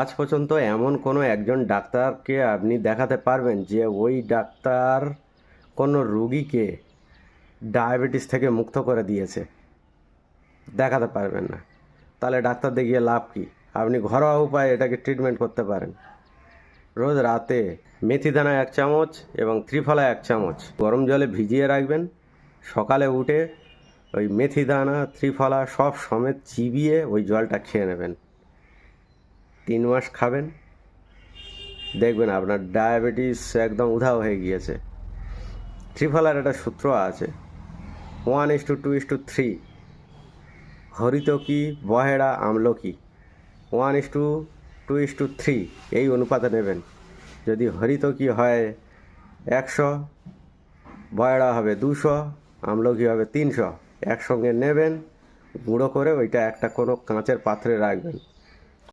আজ পর্যন্ত এমন কোনো একজন ডাক্তারকে আপনি দেখাতে পারবেন যে ওই ডাক্তার কোনো রুগীকে ডায়াবেটিস থেকে মুক্ত করে দিয়েছে? দেখাতে পারবেন না। তাহলে ডাক্তার দেখিয়ে লাভ কি? আপনি ঘরোয়া উপায়ে এটাকে ট্রিটমেন্ট করতে পারেন। রোজ রাতে মেথি দানা 1 চামচ এবং ত্রিফলা 1 চামচ গরম জলে ভিজিয়ে রাখবেন। সকালে উঠে ওই মেথি দানা ত্রিফলা সব সমেত চিবিয়ে ওই জলটা খেয়ে নেবেন। 3 মাস খাবেন, দেখবেন আপনার ডায়াবেটিস একদম উধাও হয়ে গিয়েছে। ত্রিফলার একটা সূত্র আছে, 1:2:3, হরিতকি বহেড়া আমলকি, 1:2:3 এই অনুপাতে নেবেন। যদি হরিতকি হয় 100, বহেড়া হবে 200, আমলকি হবে 300, একসঙ্গে নেবেন, গুঁড়ো করে ওইটা একটা কোনো কাঁচের পাত্রে রাখবেন।